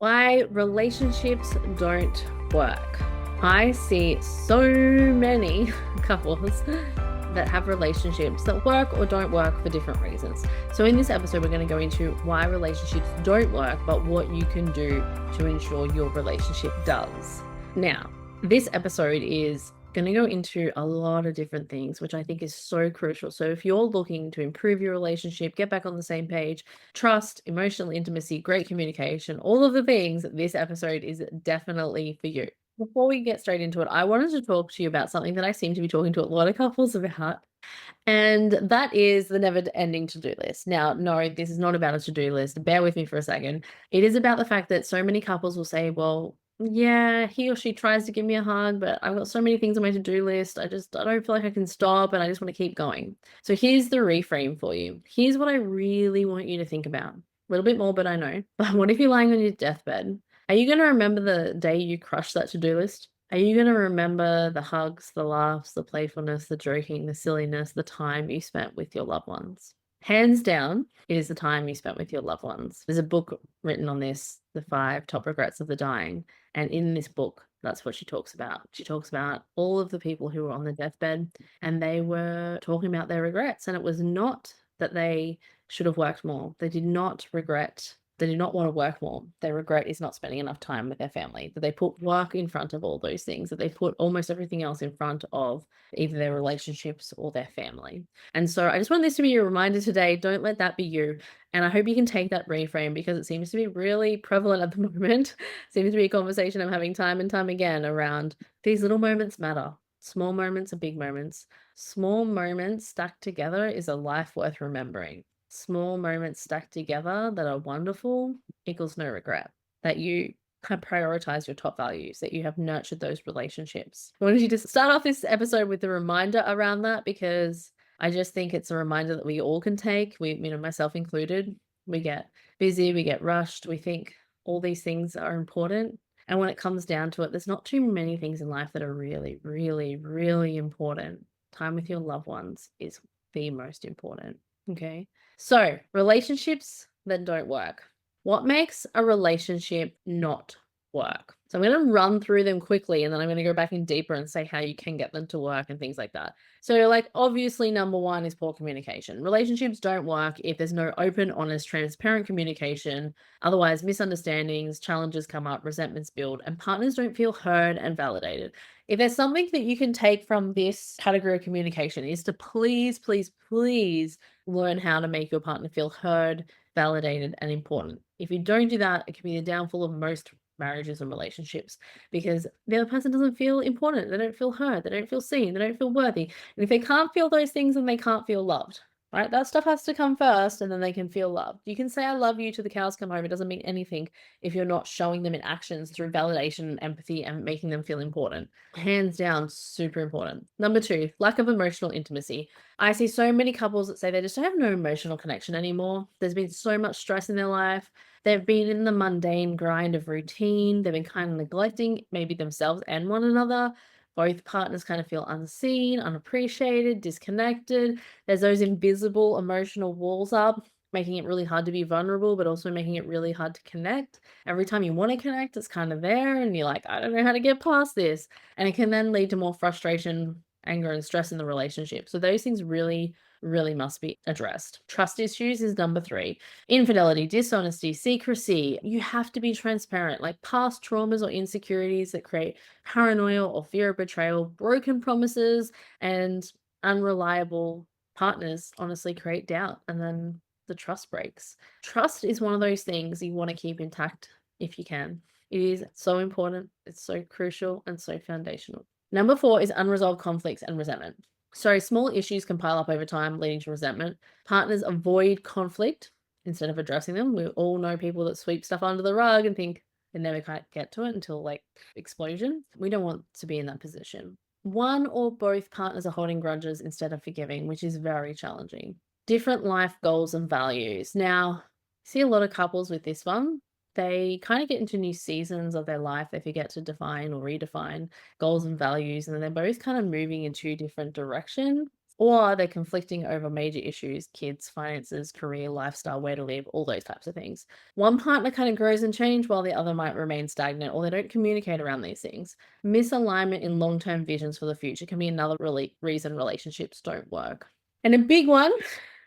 Why relationships don't work. I see so many couples that have relationships that work or don't work for different reasons. So in this episode, we're going to go into why relationships don't work, but what you can do to ensure your relationship does. Now, this episode is going to go into a lot of different things, which I think is so crucial. So if you're looking to improve your relationship, get back on the same page, trust, emotional intimacy, great communication, all of the things, this episode is definitely for you. Before we get straight into it, I wanted to talk to you about something that I seem to be talking to a lot of couples about, and that is the never ending to do list. Now, no, this is not about a to do list. Bear with me for a second. It is about the fact that so many couples will say, well, yeah, he or she tries to give me a hug, but I've got so many things on my to do list. I don't feel like I can stop and I just want to keep going. So here's the reframe for you. Here's what I really want you to think about. A little bit more, but I know. But what if you're lying on your deathbed? Are you going to remember the day you crushed that to do list? Are you going to remember the hugs, the laughs, the playfulness, the joking, the silliness, the time you spent with your loved ones? Hands down, it is the time you spent with your loved ones. There's a book written on this, The 5 Top Regrets of the Dying. And in this book, that's what she talks about. She talks about all of the people who were on the deathbed and they were talking about their regrets. And it was not that they should have worked more. They did not regret. They do not want to work more. Their regret is not spending enough time with their family, that they put work in front of all those things, that they put almost everything else in front of either their relationships or their family. And so I just want this to be a reminder today. Don't let that be you. And I hope you can take that reframe because it seems to be really prevalent at the moment. Seems to be a conversation I'm having time and time again around these little moments matter. Small moments are big moments. Small moments stacked together is a life worth remembering. Small moments stacked together that are wonderful equals no regret. That you have prioritized your top values, that you have nurtured those relationships. I wanted you to start off this episode with a reminder around that because I just think it's a reminder that we all can take. Myself included, we get busy, we get rushed, we think all these things are important. And when it comes down to it, there's not too many things in life that are really, really, really important. Time with your loved ones is the most important. Okay. So, relationships that don't work. What makes a relationship not work? So, I'm going to run through them quickly and then I'm going to go back in deeper and say how you can get them to work and things like that. So, like, obviously, number one is poor communication. Relationships don't work if there's no open, honest, transparent communication. Otherwise, misunderstandings, challenges come up, resentments build, and partners don't feel heard and validated. If there's something that you can take from this category of communication is to please, please, please learn how to make your partner feel heard, validated, and important. If you don't do that, it can be the downfall of most marriages and relationships because the other person doesn't feel important. They don't feel heard. They don't feel seen. They don't feel worthy. And if they can't feel those things, then they can't feel loved. Right? That stuff has to come first and then they can feel loved. You can say, I love you to the cows come home. It doesn't mean anything if you're not showing them in actions through validation, empathy, and making them feel important. Hands down, super important. Number two, lack of emotional intimacy. I see so many couples that say they just have no emotional connection anymore. There's been so much stress in their life. They've been in the mundane grind of routine. They've been kind of neglecting maybe themselves and one another. Both partners kind of feel unseen, unappreciated, disconnected. There's those invisible emotional walls up, making it really hard to be vulnerable, but also making it really hard to connect. Every time you want to connect, it's kind of there, and you're like, I don't know how to get past this. And it can then lead to more frustration, anger, and stress in the relationship. So those things really, really must be addressed. Trust issues is number three. Infidelity, dishonesty, secrecy. You have to be transparent, like past traumas or insecurities that create paranoia or fear of betrayal, broken promises, and unreliable partners honestly create doubt. And then the trust breaks. Trust is one of those things you want to keep intact if you can. It is so important, it's so crucial, and so foundational. Number four is unresolved conflicts and resentment. So small issues can pile up over time, leading to resentment. Partners avoid conflict instead of addressing them. We all know people that sweep stuff under the rug and think they never quite get to it until like explosion. We don't want to be in that position. One or both partners are holding grudges instead of forgiving, which is very challenging. Different life goals and values. Now, I see a lot of couples with this one. They kind of get into new seasons of their life. They forget to define or redefine goals and values, and then they're both kind of moving in two different directions. or they're conflicting over major issues, kids, finances, career, lifestyle, where to live, all those types of things. One partner kind of grows and change while the other might remain stagnant, or they don't communicate around these things. Misalignment in long-term visions for the future can be another really reason relationships don't work. And a big one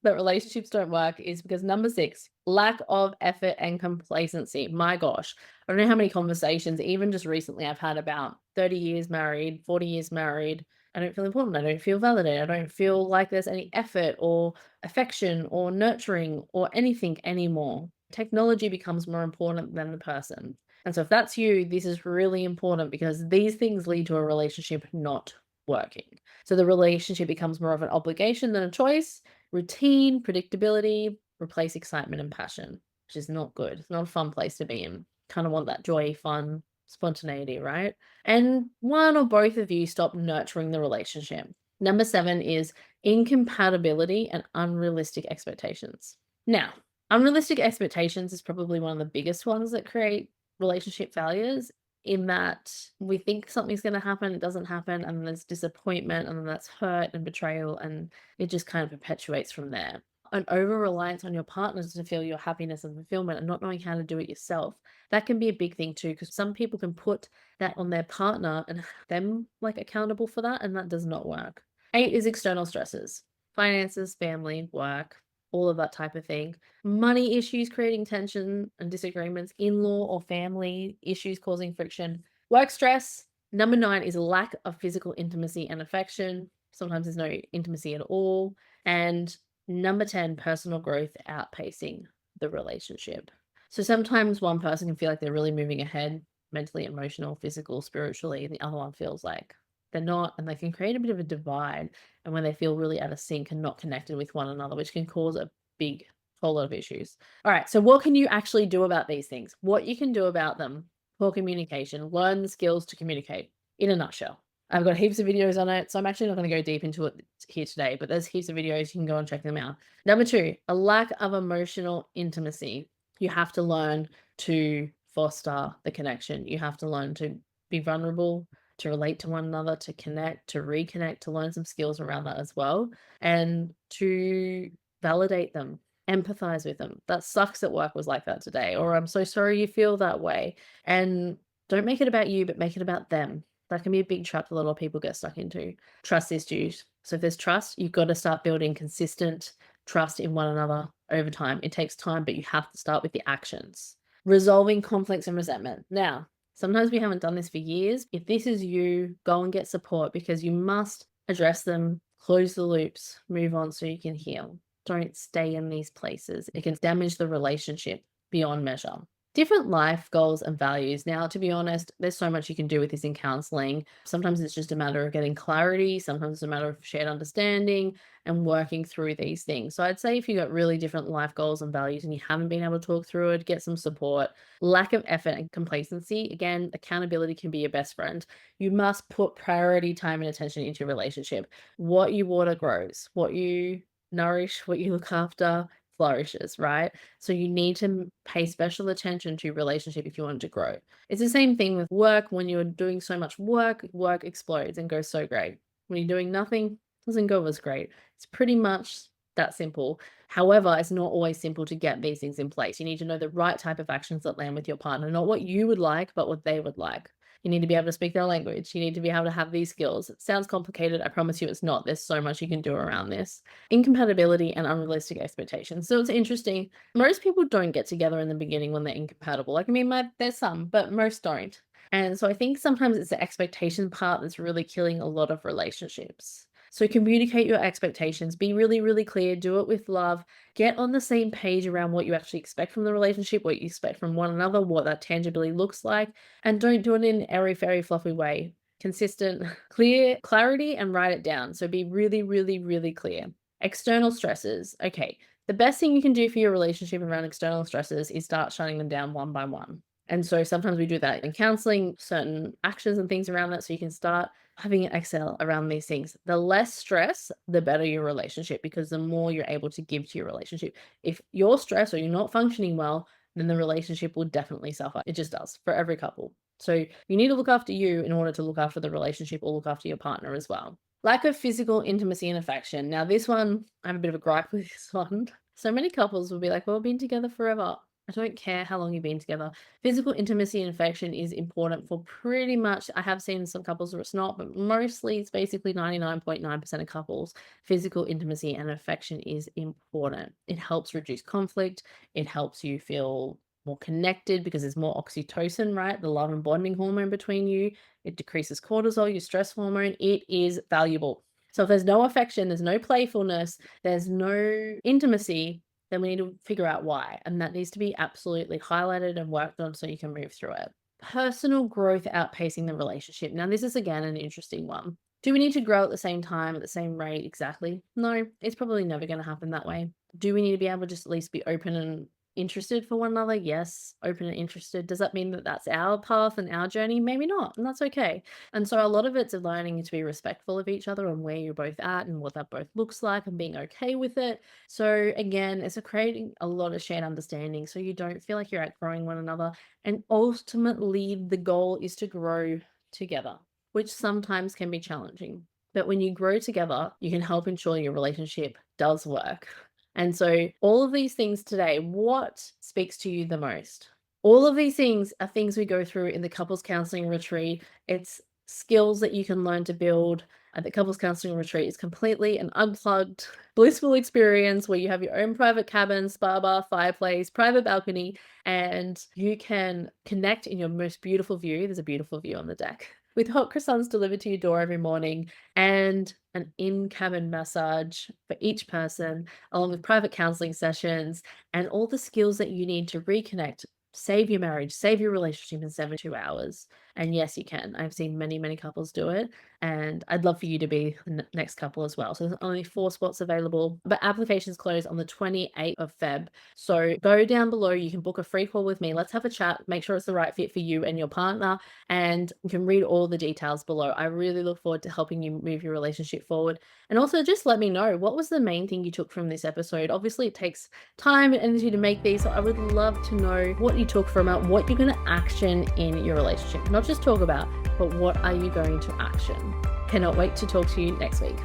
that relationships don't work is because number 6, lack of effort and complacency. My gosh, I don't know how many conversations, even just recently, I've had about 30 years married, 40 years married. I don't feel important. I don't feel validated. I don't feel like there's any effort or affection or nurturing or anything anymore. Technology becomes more important than the person. And so if that's you, this is really important because these things lead to a relationship not working. So the relationship becomes more of an obligation than a choice. Routine, predictability replace excitement and passion, which is not good. It's not a fun place to be in. Kind of want that joy, fun, spontaneity, right? And one or both of you stop nurturing the relationship. Number 7 is incompatibility and unrealistic expectations. Now, unrealistic expectations is probably one of the biggest ones that create relationship failures, in that we think something's going to happen, it doesn't happen, and there's disappointment, and then that's hurt and betrayal, and it just kind of perpetuates from there. An over reliance on your partners to feel your happiness and fulfillment and not knowing how to do it yourself, that can be a big thing too, because some people can put that on their partner and have them like accountable for that, and that does not work. 8 is external stresses, finances, family, work, all of that type of thing. Money issues creating tension and disagreements, in-law or family issues causing friction, work stress. Number 9 is lack of physical intimacy and affection. Sometimes there's no intimacy at all. And number 10, personal growth outpacing the relationship. So sometimes one person can feel like they're really moving ahead mentally, emotional, physical, spiritually, and the other one feels like they're not, and they can create a bit of a divide, and when they feel really out of sync and not connected with one another, which can cause a big whole lot of issues. All right, so what can you actually do about these things? What you can do about them: poor communication, learn the skills to communicate, in a nutshell. I've got heaps of videos on it, so I'm actually not going to go deep into it here today, but there's heaps of videos. You can go and check them out. Number 2, a lack of emotional intimacy. You have to learn to foster the connection. You have to learn to be vulnerable, to relate to one another, to connect, to reconnect, to learn some skills around that as well, and to validate them, empathize with them. That sucks at work was like that today, or I'm so sorry you feel that way. And don't make it about you, but make it about them. That can be a big trap that a lot of people get stuck into. Trust issues. So if there's trust, you've got to start building consistent trust in one another over time. It takes time, but you have to start with the actions. Resolving conflicts and resentment. Now, sometimes we haven't done this for years. If this is you, go and get support, because you must address them, close the loops, move on so you can heal. Don't stay in these places. It can damage the relationship beyond measure. Different life goals and values. Now, to be honest, there's so much you can do with this in counseling. Sometimes it's just a matter of getting clarity. Sometimes it's a matter of shared understanding and working through these things. So I'd say if you've got really different life goals and values and you haven't been able to talk through it, get some support. Lack of effort and complacency. Again, accountability can be your best friend. You must put priority, time, and attention into your relationship. What you water grows. What you nourish, what you look after flourishes, right? So you need to pay special attention to your relationship if you want it to grow. It's the same thing with work. When you're doing so much work, work explodes and goes so great. When you're doing nothing, it doesn't go as great. It's pretty much that simple. However, it's not always simple to get these things in place. You need to know the right type of actions that land with your partner, not what you would like, but what they would like. You need to be able to speak their language. You need to be able to have these skills. It sounds complicated. I promise you it's not. There's so much you can do around this. Incompatibility and unrealistic expectations. So it's interesting. Most people don't get together in the beginning when they're incompatible. Like, I mean, there's some, but most don't. And so I think sometimes it's the expectation part that's really killing a lot of relationships. So communicate your expectations, be really, really clear, do it with love, get on the same page around what you actually expect from the relationship, what you expect from one another, what that tangibly looks like, and don't do it in an airy, fairy, fluffy way. Consistent, clear, clarity, and write it down. So be really, really, really clear. External stresses. Okay, the best thing you can do for your relationship around external stresses is start shutting them down one by one. And so sometimes we do that in counseling, certain actions and things around that, so you can start having an Excel around these things. The less stress, the better your relationship, because the more you're able to give to your relationship. If you're stressed or you're not functioning well, then the relationship will definitely suffer. It just does for every couple. So you need to look after you in order to look after the relationship or look after your partner as well. Lack of physical intimacy and affection. Now, this one, I have a bit of a gripe with this one. So many couples will be like, well, we've been together forever. I don't care how long you've been together. Physical intimacy and affection is important for pretty much, I have seen some couples where it's not, but mostly it's basically 99.9% of couples. Physical intimacy and affection is important. It helps reduce conflict. It helps you feel more connected because there's more oxytocin, right? The love and bonding hormone between you. It decreases cortisol, your stress hormone. It is valuable. So if there's no affection, there's no playfulness, there's no intimacy, then we need to figure out why. And that needs to be absolutely highlighted and worked on so you can move through it. Personal growth outpacing the relationship. Now, this is again an interesting one. Do we need to grow at the same time, at the same rate exactly? No, it's probably never going to happen that way. Do we need to be able to just at least be open and interested for one another? Yes, open and interested. Does that mean that that's our path and our journey? Maybe not, and that's okay. And so a lot of it's learning to be respectful of each other and where you're both at and what that both looks like and being okay with it. So again, it's creating a lot of shared understanding so you don't feel like you're outgrowing one another. And ultimately, the goal is to grow together, which sometimes can be challenging. But when you grow together, you can help ensure your relationship does work. And so all of these things today, what speaks to you the most? All of these things are things we go through in the couples counseling retreat. It's skills that you can learn to build. The couples counseling retreat is completely an unplugged, blissful experience where you have your own private cabin, spa bar, fireplace, private balcony, and you can connect in your most beautiful view. There's a beautiful view on the deck with hot croissants delivered to your door every morning and an in-cabin massage for each person, along with private counseling sessions and all the skills that you need to reconnect, save your marriage, save your relationship in 72 hours. And yes, you can. I've seen many, many couples do it. And I'd love for you to be the next couple as well. So there's only 4 spots available, but applications close on the 28th of Feb. So go down below. You can book a free call with me. Let's have a chat. Make sure it's the right fit for you and your partner. And you can read all the details below. I really look forward to helping you move your relationship forward. And also just let me know, what was the main thing you took from this episode? Obviously, it takes time and energy to make these. So I would love to know what you took from it, what you're going to action in your relationship. Not just talk about, but what are you going to action? Cannot wait to talk to you next week.